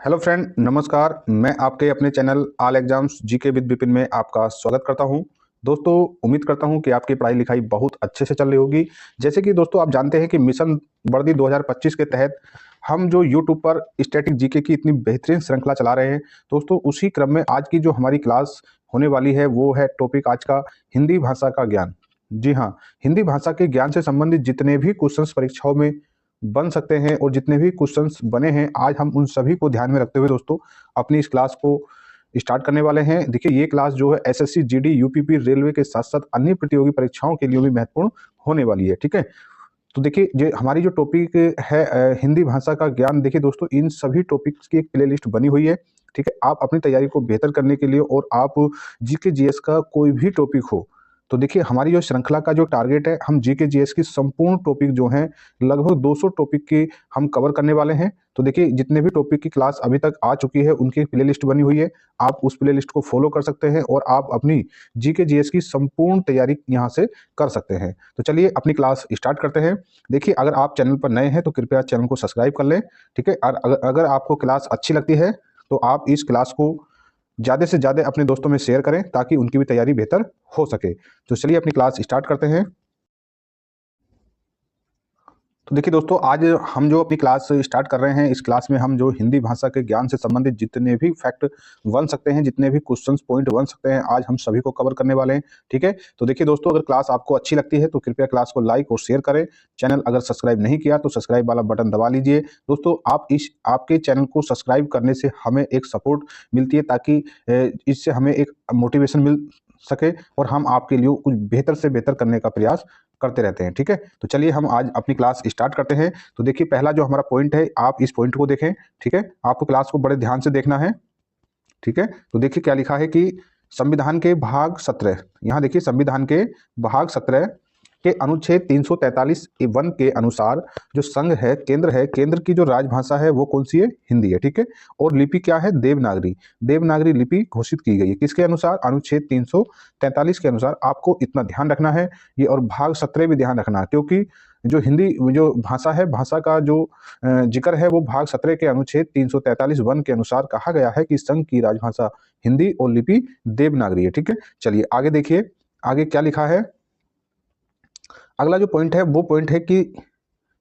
Hello friend, नमस्कार। मैं आपके अपने channel all exams GK with Vipin में आपका स्वागत करता हूं। दोस्तों, उम्मीद करता हूं कि आपकी पढ़ाई लिखाई बहुत अच्छे से चल रही होगी। जैसे कि दोस्तों आप जानते हैं कि मिशन वर्दी 2025 के तहत हम जो यूट्यूब पर स्टैटिक जीके की इतनी बेहतरीन श्रृंखला चला रहे हैं, दोस्तों उसी क्रम में आज की जो हमारी क्लास होने वाली है वो है टॉपिक आज का हिंदी भाषा का ज्ञान। जी हाँ, हिंदी भाषा के ज्ञान से संबंधित जितने भी क्वेश्चंस परीक्षाओं में बन सकते हैं और जितने भी क्वेश्चंस बने हैं, आज हम उन सभी को ध्यान में रखते हुए दोस्तों अपनी इस क्लास को स्टार्ट करने वाले हैं। देखिए, ये क्लास जो है एसएससी, जीडी, यूपीपी, रेलवे के साथ साथ अन्य प्रतियोगी परीक्षाओं के लिए भी महत्वपूर्ण होने वाली है। ठीक है, तो देखिए जो हमारी जो टॉपिक है हिंदी भाषा का ज्ञान, देखिए दोस्तों इन सभी टॉपिक्स की एक प्ले लिस्ट बनी हुई है। ठीक है, आप अपनी तैयारी को बेहतर करने के लिए और आप जीके जीएस का कोई भी टॉपिक हो, तो देखिए हमारी जो श्रृंखला का जो टारगेट है, हम जीके जीएस की संपूर्ण टॉपिक जो हैं लगभग 200 टॉपिक की हम कवर करने वाले हैं। तो देखिए जितने भी टॉपिक की क्लास अभी तक आ चुकी है उनकी प्ले लिस्ट बनी हुई है, आप उस प्ले लिस्ट को फॉलो कर सकते हैं और आप अपनी जीके जीएस की संपूर्ण तैयारी यहाँ से कर सकते हैं। तो चलिए अपनी क्लास स्टार्ट करते हैं। देखिए, अगर आप चैनल पर नए हैं तो कृपया चैनल को सब्सक्राइब कर लें। ठीक है, और अगर आपको क्लास अच्छी लगती है तो आप इस क्लास को ज़्यादा से ज़्यादा अपने दोस्तों में शेयर करें ताकि उनकी भी तैयारी बेहतर हो सके। तो चलिए अपनी क्लास स्टार्ट करते हैं। तो देखिए दोस्तों, आज हम जो अपनी क्लास स्टार्ट कर रहे हैं, इस क्लास में हम जो हिंदी भाषा के ज्ञान से संबंधित जितने भी फैक्ट बन सकते हैं, जितने भी क्वेश्चंस पॉइंट बन सकते हैं, आज हम सभी को कवर करने वाले हैं। ठीक है, तो देखिए दोस्तों, अगर क्लास आपको अच्छी लगती है तो कृपया क्लास को लाइक और शेयर करें। चैनल अगर सब्सक्राइब नहीं किया तो सब्सक्राइब वाला बटन दबा लीजिए। दोस्तों, आपके चैनल को सब्सक्राइब करने से हमें एक सपोर्ट मिलती है ताकि इससे हमें एक मोटिवेशन मिल सके और हम आपके लिए कुछ बेहतर से बेहतर करने का प्रयास करते रहते हैं। ठीक है, तो चलिए हम आज अपनी क्लास स्टार्ट करते हैं। तो देखिए, पहला जो हमारा पॉइंट है, आप इस पॉइंट को देखें। ठीक है, आपको क्लास को बड़े ध्यान से देखना है। ठीक है, तो देखिए क्या लिखा है कि संविधान के भाग 17, यहाँ देखिए संविधान के भाग 17 के अनुच्छेद 343(1) के अनुसार जो संघ है, केंद्र की जो राजभाषा है वो कौन सी है? हिंदी है। ठीक है, और लिपि क्या है? देवनागरी। देवनागरी लिपि घोषित की गई है किसके अनुसार? अनुच्छेद 343 के अनुसार। आपको इतना ध्यान रखना है ये, और भाग 17 भी ध्यान रखना है क्योंकि जो हिंदी जो भाषा है, भाषा का जो जिक्र है वो भाग 17 के अनुच्छेद 343(1) के अनुसार कहा गया है कि संघ की राजभाषा हिंदी और लिपि देवनागरी है। ठीक है, चलिए आगे देखिए, आगे क्या लिखा है। अगला जो पॉइंट है वो पॉइंट है कि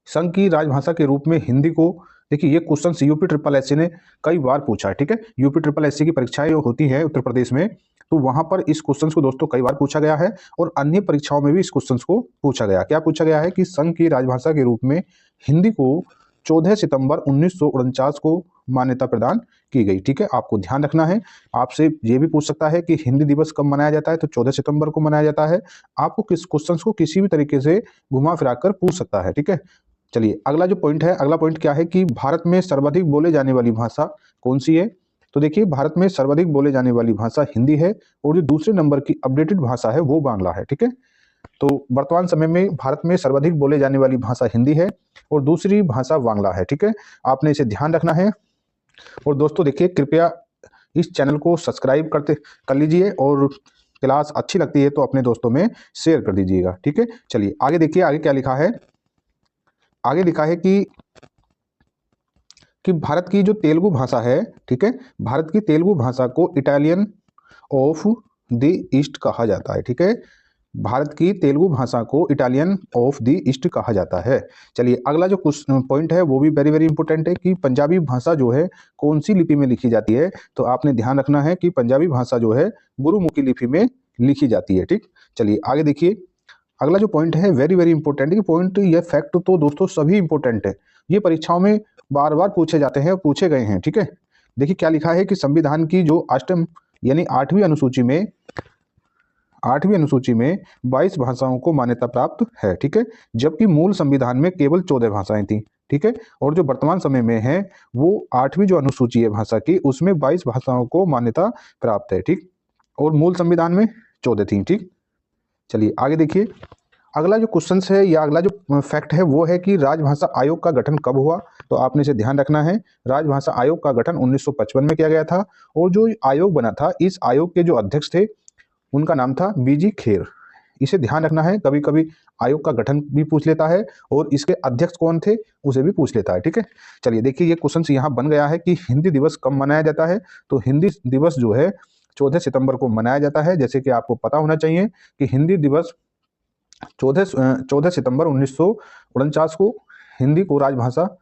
संघ की राजभाषा के रूप में हिंदी को, देखिए ये क्वेश्चन यूपी ट्रिपल एससी ने कई बार पूछा है। ठीक है, यूपी ट्रिपल एससी की परीक्षाएं जो होती है उत्तर प्रदेश में, तो वहां पर इस क्वेश्चन को दोस्तों कई बार पूछा गया है और अन्य परीक्षाओं में भी इस क्वेश्चन को पूछा गया। क्या पूछा गया है कि संघ की राजभाषा के रूप में हिंदी को 14 सितंबर 1949 को मान्यता प्रदान की गई। ठीक है, आपको ध्यान रखना है। आपसे ये भी पूछ सकता है कि हिंदी दिवस कब मनाया जाता है, तो 14 सितंबर को मनाया जाता है। आपको किस क्वेश्चन को किसी भी तरीके से घुमा फिरा कर पूछ सकता है। ठीक है, चलिए अगला जो पॉइंट है, अगला पॉइंट क्या है कि भारत में सर्वाधिक बोले जाने वाली भाषा कौन सी है? तो देखिए, भारत में सर्वाधिक बोले जाने वाली भाषा हिंदी है और जो दूसरे नंबर की अपडेटेड भाषा है वो बांग्ला है। ठीक है, तो वर्तमान समय में भारत में सर्वाधिक बोले जाने वाली भाषा हिंदी है और दूसरी भाषा बांग्ला है। ठीक है, आपने इसे ध्यान रखना है। और दोस्तों देखिए, कृपया इस चैनल को सब्सक्राइब कर लीजिए और क्लास अच्छी लगती है तो अपने दोस्तों में शेयर कर दीजिएगा। ठीक है, चलिए आगे देखिए, आगे क्या लिखा है। आगे लिखा है कि भारत की जो तेलुगु भाषा है, ठीक है, भारत की तेलुगु भाषा को इटालियन ऑफ द ईस्ट कहा जाता है। ठीक है, भारत की तेलुगु भाषा को इटालियन ऑफ द ईस्ट कहा जाता है। चलिए अगला जो पॉइंट है वो भी वेरी वेरी इंपॉर्टेंट है कि पंजाबी भाषा जो है कौन सी लिपि में लिखी जाती है, तो आपने ध्यान रखना है कि पंजाबी भाषा जो है गुरुमुखी लिपि में लिखी जाती है। ठीक, चलिए आगे देखिए, अगला जो पॉइंट है वेरी वेरी इंपॉर्टेंट है। पॉइंट ये फैक्ट तो दोस्तों सभी इंपॉर्टेंट है, ये परीक्षाओं में बार बार पूछे जाते हैं और पूछे गए हैं। ठीक है, देखिए क्या लिखा है कि संविधान की जो अष्टम यानी आठवीं अनुसूची में 22 भाषाओं को मान्यता प्राप्त है। ठीक है, जबकि मूल संविधान में केवल 14 भाषाएं थी। ठीक है, और जो वर्तमान समय में है वो 8वीं जो अनुसूची है भाषा की, उसमें 22 भाषाओं को मान्यता प्राप्त है। ठीक, और मूल संविधान में 14 थी। ठीक, चलिए आगे देखिए, अगला जो क्वेश्चन है या अगला जो फैक्ट है वो है कि राजभाषा आयोग का गठन कब हुआ, तो आपने इसे ध्यान रखना है। राजभाषा आयोग का गठन 1955 में किया गया था और जो आयोग बना था, इस आयोग के जो अध्यक्ष थे उनका नाम था बीजी खेर। इसे ध्यान रखना है। कभी कभी आयोग का गठन भी पूछ लेता है और इसके अध्यक्ष कौन थे उसे भी पूछ लेता है। ठीक है, चलिए देखिए ये क्वेश्चन यहाँ बन गया है कि हिंदी दिवस कब मनाया जाता है। तो हिंदी दिवस जो है 14 सितंबर को मनाया जाता है। जैसे कि आपको पता होना चाहिए कि हिंदी दिवस 14 सितंबर 1949 को हिंदी को राजभाषा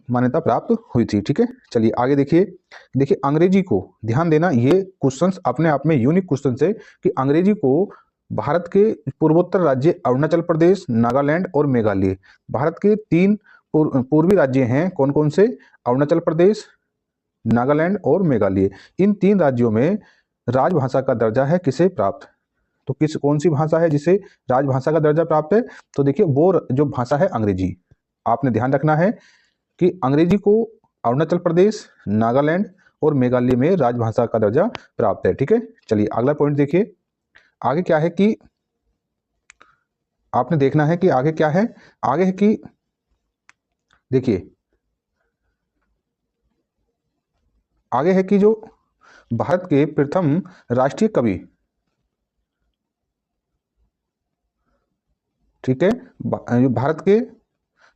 मान्यता प्राप्त हुई थी। ठीक है, चलिए आगे देखिए अंग्रेजी को ध्यान देना। ये क्वेश्चंस अपने आप में यूनिक क्वेश्चन है कि अंग्रेजी को भारत के पूर्वोत्तर राज्य अरुणाचल प्रदेश, नागालैंड और मेघालय, भारत के 3 पूर्वी राज्य हैं। कौन कौन से? अरुणाचल प्रदेश, नागालैंड और मेघालय। इन 3 राज्यों में राजभाषा का दर्जा है किसे प्राप्त? तो कौन सी भाषा है जिसे राजभाषा का दर्जा प्राप्त है? तो देखिए वो जो भाषा है अंग्रेजी। आपने ध्यान रखना है कि अंग्रेजी को अरुणाचल प्रदेश, नागालैंड और मेघालय में राजभाषा का दर्जा प्राप्त है। ठीक है, चलिए अगला पॉइंट देखिए। आगे क्या है कि आपने देखना है कि आगे क्या है। आगे है कि देखिए आगे है कि जो भारत के प्रथम राष्ट्रीय कवि, ठीक है, भारत के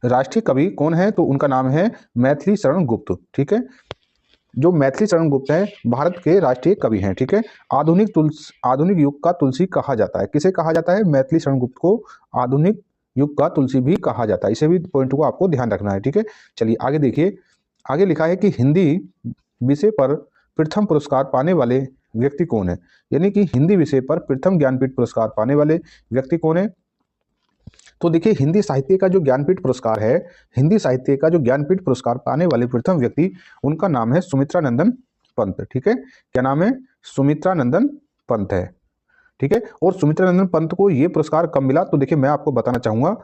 राष्ट्रीय कवि कौन है? तो उनका नाम है मैथिली शरण गुप्त। ठीक है, जो मैथिली शरण गुप्त हैं भारत के राष्ट्रीय कवि हैं। ठीक है, आधुनिक युग का तुलसी कहा जाता है। किसे कहा जाता है? मैथिली शरण गुप्त को आधुनिक युग का तुलसी भी कहा जाता है। इसे भी पॉइंट को आपको ध्यान रखना है। ठीक है, चलिए आगे देखिए। आगे लिखा है कि हिंदी विषय पर प्रथम पुरस्कार पाने वाले व्यक्ति कौन है? यानी कि हिंदी विषय पर प्रथम ज्ञानपीठ पुरस्कार पाने वाले व्यक्ति कौन है? तो देखिए हिंदी साहित्य का जो ज्ञानपीठ पुरस्कार है, हिंदी साहित्य का जो ज्ञानपीठ पुरस्कार पाने वाले प्रथम व्यक्ति, उनका नाम है सुमित्रा नंदन पंत। ठीक है, क्या नाम है? सुमित्रा नंदन पंत है। ठीक है, और सुमित्रा नंदन पंत को ये पुरस्कार कब मिला? तो देखिए मैं आपको बताना चाहूंगा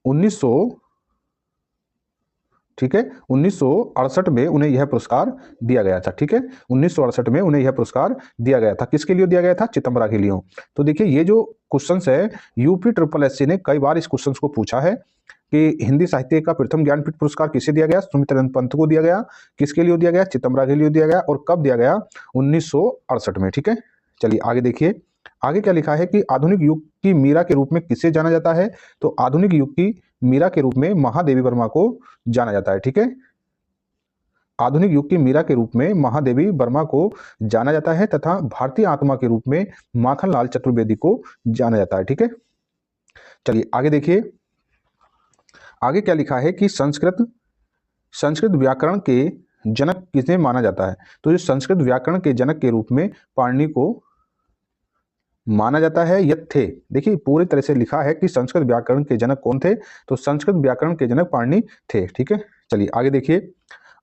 1968 में उन्हें यह पुरस्कार दिया गया था। ठीक है, 1968 में उन्हें यह पुरस्कार दिया गया था। किसके लिए दिया गया था? चितंबरा के लिए। तो देखिए ये जो क्वेश्चंस है UPSSC ने कई बार इस क्वेश्चंस को पूछा है कि हिंदी साहित्य का प्रथम ज्ञानपीठ पुरस्कार किसे दिया गया? सुमित्रा नंदन पंत को दिया गया। किसके लिए दिया गया? चितंबरा के लिए दिया गया। और कब दिया गया? 1968 में। ठीक है, चलिए आगे देखिए। आगे क्या लिखा है कि आधुनिक युग की मीरा के रूप में किसे जाना जाता है? तो आधुनिक युग की मीरा के रूप में महादेवी वर्मा को जाना जाता है। ठीक है, आधुनिक युग की मीरा के रूप में महादेवी वर्मा को जाना जाता है तथा भारतीय आत्मा के रूप में माखनलाल चतुर्वेदी को जाना जाता है। ठीक है, चलिए आगे देखिए। आगे क्या लिखा है कि संस्कृत व्याकरण के जनक किसे माना जाता है? तो जो संस्कृत व्याकरण के जनक के रूप में पाणिनि को माना जाता है या थे। देखिए पूरी तरह से लिखा है कि संस्कृत व्याकरण के जनक कौन थे? तो संस्कृत व्याकरण के जनक पाणिनि थे। ठीक है, चलिए आगे देखिए।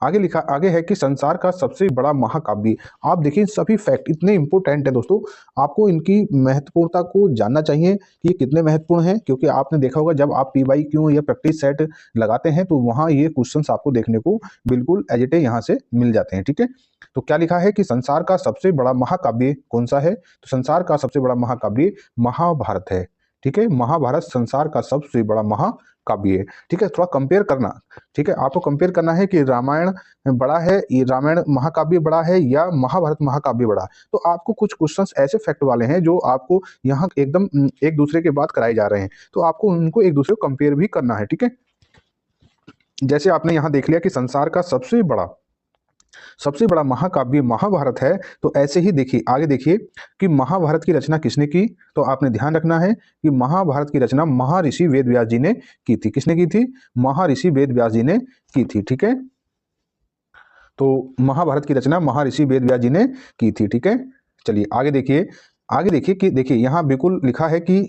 आगे है कि संसार का सबसे बड़ा महाकाव्य। आप देखिए सभी फैक्ट इतने इंपॉर्टेंट है दोस्तों, आपको इनकी महत्वपूर्णता को जानना चाहिए कि ये कितने महत्वपूर्ण हैं। क्योंकि आपने देखा होगा जब आप PYQ या प्रैक्टिस सेट लगाते हैं तो वहाँ ये क्वेश्चंस आपको देखने को बिल्कुल एज इट इज यहाँ से मिल जाते हैं। ठीक है, तो क्या लिखा है कि संसार का सबसे बड़ा महाकाव्य कौन सा है? तो संसार का सबसे बड़ा महाकाव्य महाभारत है। ठीक है, महाभारत संसार का सबसे बड़ा महाकाव्य है। ठीक है, थोड़ा कंपेयर करना। ठीक है, आपको कंपेयर करना है कि रामायण बड़ा है, ये रामायण महाकाव्य बड़ा है या महाभारत महाकाव्य बड़ा है। तो आपको कुछ क्वेश्चंस ऐसे फैक्ट वाले हैं जो आपको यहाँ एकदम एक दूसरे के बाद कराए जा रहे हैं, तो आपको उनको एक दूसरे को कंपेयर भी करना है। ठीक है, जैसे आपने यहाँ देख लिया कि संसार का सबसे बड़ा महाकाव्य महाभारत है, तो ऐसे ही देखिए आगे देखिए कि महाभारत की रचना किसने की? तो आपने ध्यान रखना है कि महाभारत की रचना महर्षि वेदव्यास जी ने की थी। किसने की थी? महर्षि वेदव्यास जी ने की थी। ठीक है, तो महाभारत की रचना महर्षि वेदव्यास जी ने की थी। ठीक है, चलिए आगे देखिए कि देखिए यहाँ बिल्कुल लिखा है कि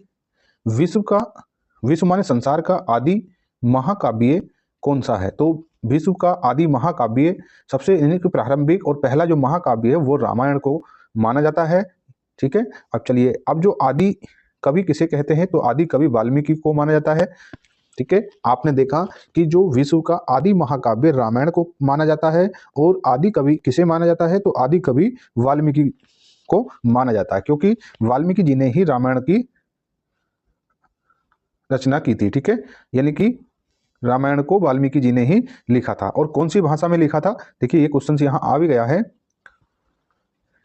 विश्व माने संसार का आदि महाकाव्य कौन सा है? तो विश्व का आदि महाकाव्य सबसे यानी कि प्रारंभिक और पहला जो महाकाव्य है वो रामायण को माना जाता है। ठीक है, अब चलिए अब जो आदि कवि किसे कहते हैं? तो आदि कवि वाल्मीकि को माना जाता है। ठीक है, आपने देखा कि जो विश्व का आदि महाकाव्य रामायण को माना जाता है और आदि कवि किसे माना जाता है? तो आदि कवि वाल्मीकि को माना जाता है, क्योंकि वाल्मीकि जी ने ही रामायण की रचना की थी। ठीक है, यानी कि रामायण को वाल्मीकि जी ने ही लिखा था। और कौन सी भाषा में लिखा था? देखिए ये क्वेश्चन यहाँ आ भी गया है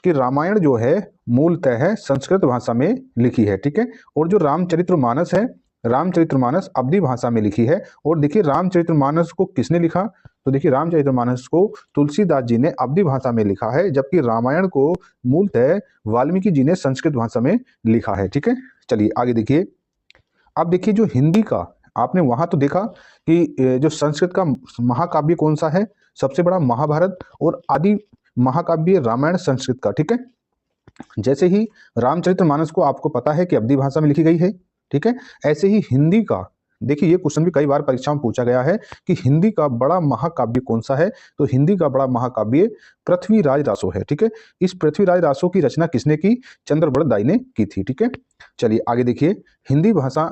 कि रामायण जो है मूलतः है संस्कृत भाषा में लिखी है, ठीक है। और जो रामचरितमानस है, रामचरितमानस अवधी भाषा में लिखी है। और देखिए रामचरितमानस को किसने लिखा, तो देखिए रामचरितमानस को तुलसीदास जी ने अवधी भाषा में लिखा है, जबकि रामायण को मूलतः वाल्मीकि जी ने संस्कृत भाषा में लिखा है, ठीक है। चलिए आगे देखिए। अब देखिए जो हिंदी का, आपने वहां तो देखा कि जो संस्कृत का महाकाव्य कौन सा है, सबसे बड़ा महाभारत, और आदि महाकाव्य रामायण संस्कृत का, ठीक है। जैसे ही रामचरितमानस को आपको पता है कि अवधी भाषा में लिखी गई है, ठीक है, ऐसे ही हिंदी का, देखिए ये क्वेश्चन भी कई बार परीक्षा में पूछा गया है कि हिंदी का बड़ा महाकाव्य कौन सा है, तो हिंदी का बड़ा महाकाव्य पृथ्वीराज रासो है, ठीक है। इस पृथ्वीराज रासो की रचना किसने की, चंद्रबड़ दाई ने की थी, ठीक है। चलिए आगे देखिए, हिंदी भाषा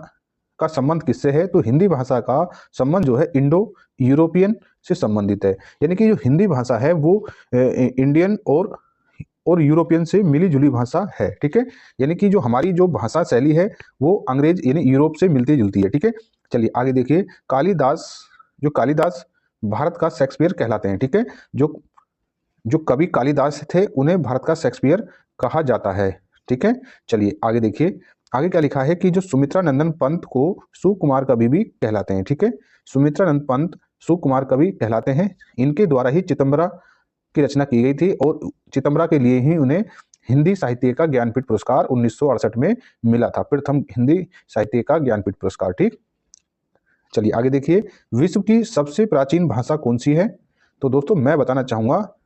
का संबंध किससे है, तो हिंदी भाषा का संबंध जो है इंडो यूरोपियन से संबंधित है, यानी कि जो हिंदी भाषा है वो इंडियन और यूरोपियन से मिली जुली भाषा है, ठीक है। यानी कि जो हमारी जो भाषा शैली है वो अंग्रेज यानी यूरोप से मिलती जुलती है, ठीक है। चलिए आगे देखिए, कालिदास, जो कालिदास भारत का शेक्सपियर कहलाते हैं, ठीक है। जो कवि कालिदास थे उन्हें भारत का शेक्सपियर कहा जाता है, ठीक है। चलिए आगे देखिए, आगे क्या लिखा है कि जो सुमित्रा नंदन पंत को सुकुमार कवि भी कहलाते हैं, ठीक है। सुमित्रा नंदन पंत सुकुमार कवि कहलाते हैं। इनके द्वारा ही चितंबरा की रचना की गई थी और चितंबरा के लिए ही उन्हें हिंदी साहित्य का ज्ञानपीठ पुरस्कार 1968 में मिला था, प्रथम हिंदी साहित्य का ज्ञानपीठ पुरस्कार, ठीक। चलिए आगे देखिए, विश्व की सबसे प्राचीन भाषा कौन सी है, तो दोस्तों मैं बताना चाहूंगा,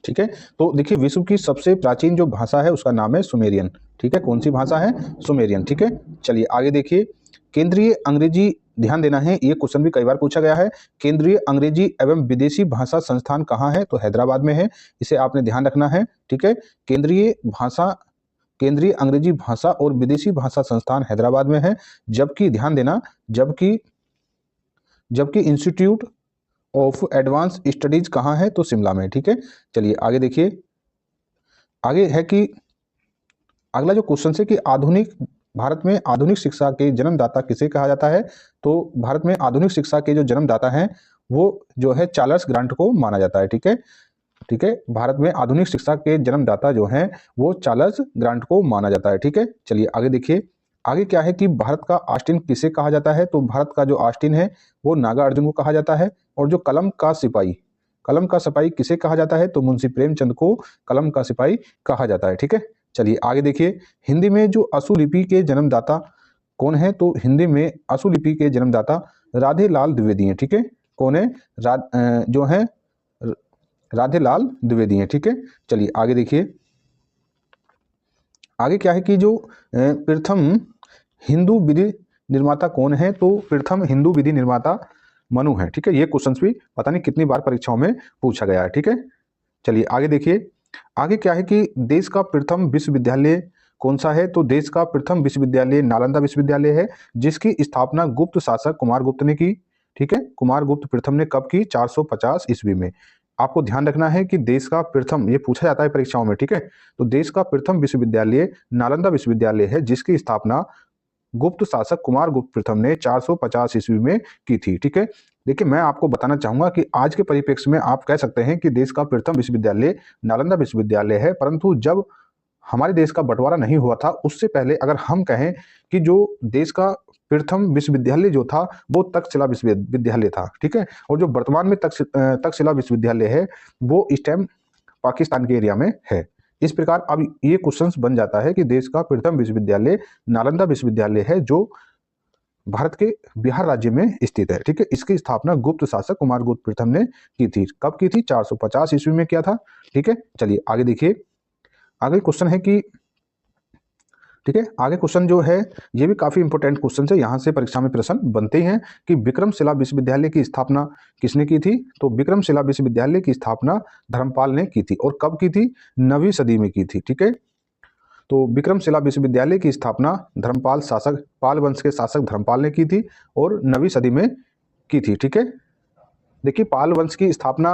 ठीक है। तो देखिए विश्व की सबसे प्राचीन जो भाषा है उसका नाम है सुमेरियन, ठीक है। कौन सी भाषा है, सुमेरियन, ठीक है। चलिए आगे देखिए, केंद्रीय अंग्रेजी, ध्यान देना है, ये क्वेश्चन भी कई बार पूछा गया है, केंद्रीय अंग्रेजी एवं विदेशी भाषा संस्थान कहाँ है, तो हैदराबाद में है, इसे आपने ध्यान रखना है, ठीक है। केंद्रीय अंग्रेजी भाषा और विदेशी भाषा संस्थान हैदराबाद में है, जबकि ध्यान देना, जबकि इंस्टीट्यूट ऑफ एडवांस स्टडीज कहाँ है, तो शिमला में, ठीक है। चलिए आगे देखिए, आगे है कि अगला जो क्वेश्चन है कि भारत में आधुनिक शिक्षा के जन्मदाता किसे कहा जाता है, तो भारत में आधुनिक शिक्षा के जो जन्मदाता हैं वो जो है चार्ल्स ग्रांट को माना जाता है, ठीक है, ठीक है। भारत में आधुनिक शिक्षा के जन्मदाता जो हैं वो चार्ल्स ग्रांट को माना जाता है, ठीक है। चलिए आगे देखिए, आगे क्या है कि भारत का ऑस्टिन किसे कहा जाता है, तो भारत का जो ऑस्टिन है वो नागा अर्जुन को कहा जाता है। और जो कलम का सिपाही किसे कहा जाता है, तो मुंशी प्रेमचंद को कलम का सिपाही कहा जाता है, ठीक है। चलिए आगे देखिए, हिंदी में जो अशुलिपि के जन्मदाता कौन है, तो हिंदी में अशुलिपि के जन्मदाता राधे लाल द्विवेदी हैं, ठीक है। कौन है, जो है राधे लाल द्विवेदी हैं, ठीक है। चलिए आगे देखिए, आगे क्या है कि जो प्रथम हिंदू विधि निर्माता कौन है, तो प्रथम हिंदू विधि निर्माता मनु है, ठीक है। ये क्वेश्चन भी पता नहीं कितनी बार परीक्षाओं में पूछा गया है, ठीक है। चलिए आगे देखिए, आगे क्या है कि देश का प्रथम विश्वविद्यालय कौन सा है, तो देश का प्रथम विश्वविद्यालय नालंदा विश्वविद्यालय है, जिसकी स्थापना गुप्त शासक कुमार गुप्त ने की, ठीक है। कुमार गुप्त प्रथम ने कब की, 450 ईस्वी में। आपको ध्यान रखना है कि देश का प्रथम, ये पूछा जाता है परीक्षाओं में, ठीक है। तो देश का प्रथम विश्वविद्यालय नालंदा विश्वविद्यालय है, जिसकी स्थापना गुप्त शासक कुमार गुप्त प्रथम ने 450 ईस्वी में की थी, ठीक है। देखिए मैं आपको बताना चाहूंगा कि आज के परिप्रेक्ष्य में आप कह सकते हैं कि देश का प्रथम विश्वविद्यालय नालंदा विश्वविद्यालय है, परंतु जब हमारे देश का बंटवारा नहीं हुआ था उससे पहले अगर हम कहें कि जो देश का प्रथम विश्वविद्यालय जो था वो तक्षशिला विश्वविद्यालय था, ठीक है। और जो वर्तमान में तक्षशिला विश्वविद्यालय है वो इस टाइम पाकिस्तान के एरिया में है। इस प्रकार अब ये क्वेश्चन बन जाता है कि देश का प्रथम विश्वविद्यालय नालंदा विश्वविद्यालय है, जो भारत के बिहार राज्य में स्थित है, ठीक है। इसकी स्थापना गुप्त शासक कुमार गुप्त प्रथम ने की थी, कब की थी, 450 ईस्वी में किया था, ठीक है। चलिए आगे देखिए, आगे क्वेश्चन है कि, ठीक है, आगे क्वेश्चन जो है ये भी काफी इंपॉर्टेंट क्वेश्चन है, यहाँ से परीक्षा में प्रश्न बनते हैं कि विक्रमशिला विश्वविद्यालय की स्थापना किसने की थी, तो विक्रमशिला विश्वविद्यालय की स्थापना धर्मपाल ने की थी, और कब की थी, 9वीं सदी में की थी, ठीक है। तो विक्रमशिला विश्वविद्यालय की स्थापना पाल वंश के शासक धर्मपाल ने की थी और 9वीं सदी में की थी, ठीक है। देखिए पाल वंश की स्थापना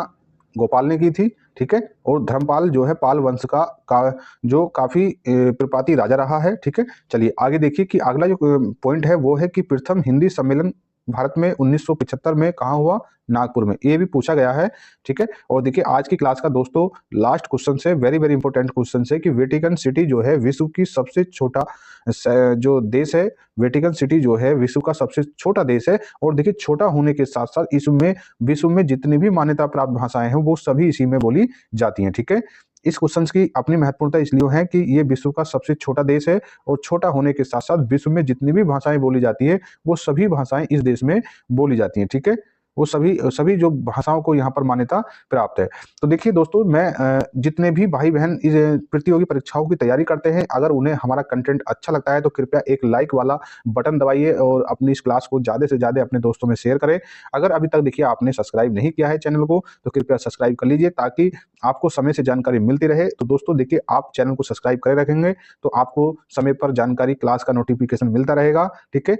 गोपाल ने की थी, ठीक है, और धर्मपाल जो है पाल वंश का जो काफी प्रतापी राजा रहा है, ठीक है। चलिए आगे देखिए कि अगला जो पॉइंट है वो है कि प्रथम हिंदी सम्मेलन भारत में 1975 में कहाँ हुआ, नागपुर में, ये भी पूछा गया है। ठीक है, और देखिए आज की क्लास का दोस्तों लास्ट क्वेश्चन से वेरी वेरी इंपॉर्टेंट क्वेश्चन है कि वेटिकन सिटी जो है विश्व की सबसे छोटा जो देश है, वेटिकन सिटी जो है विश्व का सबसे छोटा देश है। और देखिए छोटा होने के साथ साथ इसमें विश्व में जितनी भी मान्यता प्राप्त भाषाएं हैं वो सभी इसी में बोली जाती हैं। ठीक है, इस क्वेश्चन की अपनी महत्वपूर्णता इसलिए है कि ये विश्व का सबसे छोटा देश है और छोटा होने के साथ साथ विश्व में जितनी भी भाषाएं बोली जाती है वो सभी भाषाएं इस देश में बोली जाती हैं। ठीक है, वो सभी सभी जो भाषाओं को यहाँ पर मान्यता प्राप्त है। तो देखिए दोस्तों, मैं जितने भी भाई बहन इस प्रतियोगी परीक्षाओं की तैयारी करते हैं, अगर उन्हें हमारा कंटेंट अच्छा लगता है तो कृपया एक लाइक वाला बटन दबाइए और अपनी इस क्लास को ज़्यादा से ज़्यादा अपने दोस्तों में शेयर करें। अगर अभी तक देखिए आपने सब्सक्राइब नहीं किया है चैनल को तो कृपया सब्सक्राइब कर लीजिए ताकि आपको समय से जानकारी मिलती रहे। तो दोस्तों देखिए, आप चैनल को सब्सक्राइब करे रखेंगे तो आपको समय पर जानकारी, क्लास का नोटिफिकेशन मिलता रहेगा। ठीक है,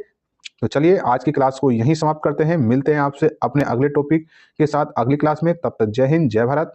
तो चलिए आज की क्लास को यहीं समाप्त करते हैं। मिलते हैं आपसे अपने अगले टॉपिक के साथ अगली क्लास में। तब तक जय हिंद, जय भारत।